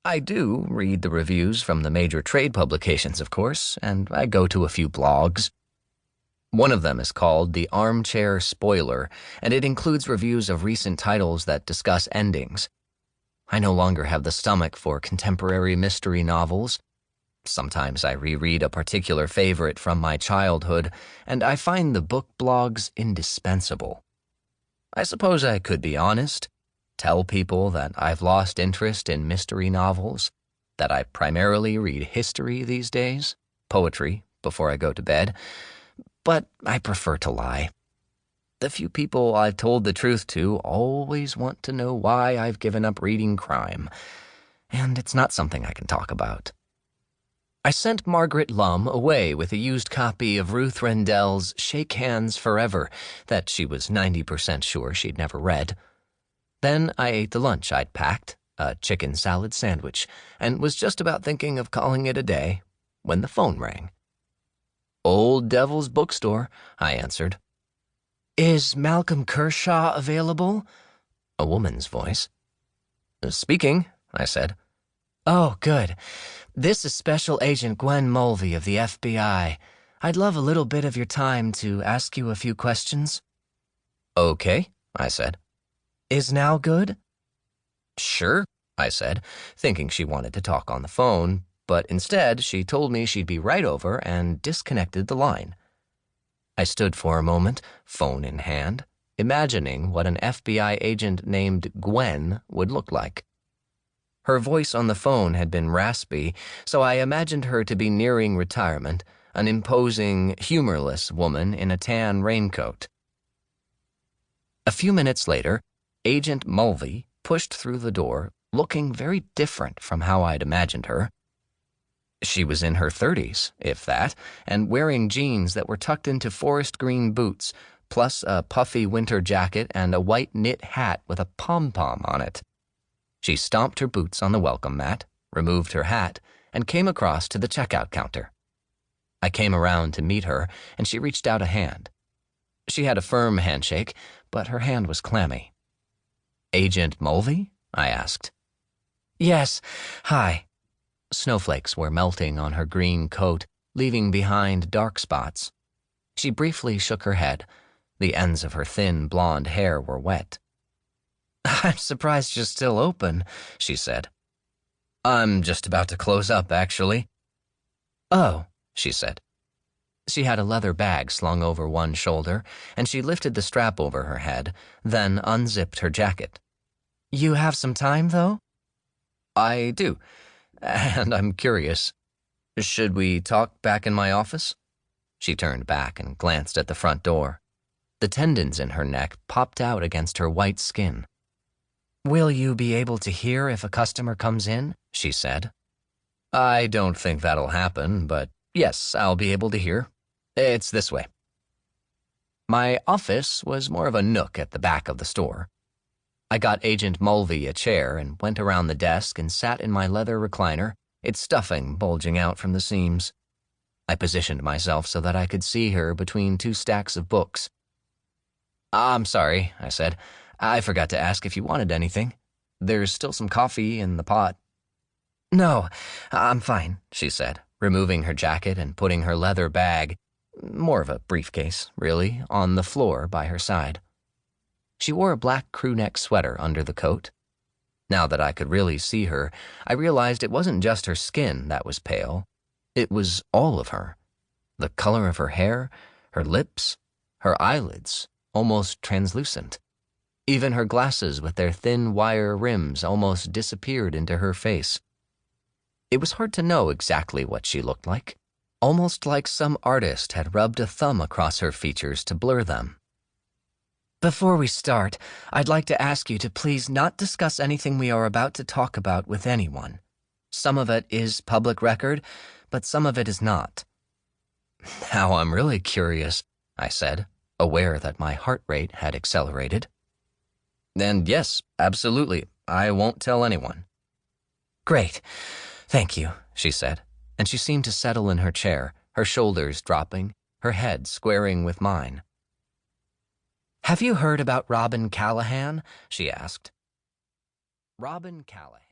I do read the reviews from the major trade publications, of course, and I go to a few blogs. One of them is called The Armchair Spoiler, and it includes reviews of recent titles that discuss endings. I no longer have the stomach for contemporary mystery novels. Sometimes I reread a particular favorite from my childhood, and I find the book blogs indispensable. I suppose I could be honest, tell people that I've lost interest in mystery novels, that I primarily read history these days, poetry, before I go to bed, but I prefer to lie. The few people I've told the truth to always want to know why I've given up reading crime, and it's not something I can talk about. I sent Margaret Lum away with a used copy of Ruth Rendell's Shake Hands Forever that she was 90% sure she'd never read. Then I ate the lunch I'd packed, a chicken salad sandwich, and was just about thinking of calling it a day when the phone rang. "Old Devil's Bookstore," I answered. "Is Malcolm Kershaw available?" A woman's voice. "Speaking," I said. "Oh, good. This is Special Agent Gwen Mulvey of the FBI. I'd love a little bit of your time to ask you a few questions." "Okay," I said. "Is now good?" "Sure," I said, thinking she wanted to talk on the phone, but instead she told me she'd be right over and disconnected the line. I stood for a moment, phone in hand, imagining what an FBI agent named Gwen would look like. Her voice on the phone had been raspy, so I imagined her to be nearing retirement, an imposing, humorless woman in a tan raincoat. A few minutes later, Agent Mulvey pushed through the door, looking very different from how I'd imagined her. She was in her 30s, if that, and wearing jeans that were tucked into forest green boots, plus a puffy winter jacket and a white knit hat with a pom-pom on it. She stomped her boots on the welcome mat, removed her hat, and came across to the checkout counter. I came around to meet her, and she reached out a hand. She had a firm handshake, but her hand was clammy. "Agent Mulvey?" I asked. "Yes, hi." Snowflakes were melting on her green coat, leaving behind dark spots. She briefly shook her head. The ends of her thin blonde hair were wet. "I'm surprised you're still open," she said. "I'm just about to close up, actually." "Oh," she said. She had a leather bag slung over one shoulder, and she lifted the strap over her head, then unzipped her jacket. "You have some time, though?" "I do, and I'm curious. Should we talk back in my office?" She turned back and glanced at the front door. The tendons in her neck popped out against her white skin. "Will you be able to hear if a customer comes in?" she said. "I don't think that'll happen, but yes, I'll be able to hear. It's this way." My office was more of a nook at the back of the store. I got Agent Mulvey a chair and went around the desk and sat in my leather recliner, its stuffing bulging out from the seams. I positioned myself so that I could see her between two stacks of books. "I'm sorry," I said. "I forgot to ask if you wanted anything. There's still some coffee in the pot." "No, I'm fine," she said, removing her jacket and putting her leather bag, more of a briefcase, really, on the floor by her side. She wore a black crewneck sweater under the coat. Now that I could really see her, I realized it wasn't just her skin that was pale. It was all of her. The color of her hair, her lips, her eyelids, almost translucent. Even her glasses with their thin wire rims almost disappeared into her face. It was hard to know exactly what she looked like, almost like some artist had rubbed a thumb across her features to blur them. "Before we start, I'd like to ask you to please not discuss anything we are about to talk about with anyone. Some of it is public record, but some of it is not." "Now I'm really curious," I said, aware that my heart rate had accelerated. "And yes, absolutely, I won't tell anyone." "Great. Thank you," she said, and she seemed to settle in her chair, her shoulders dropping, her head squaring with mine. "Have you heard about Robin Callahan?" she asked. Robin Callahan.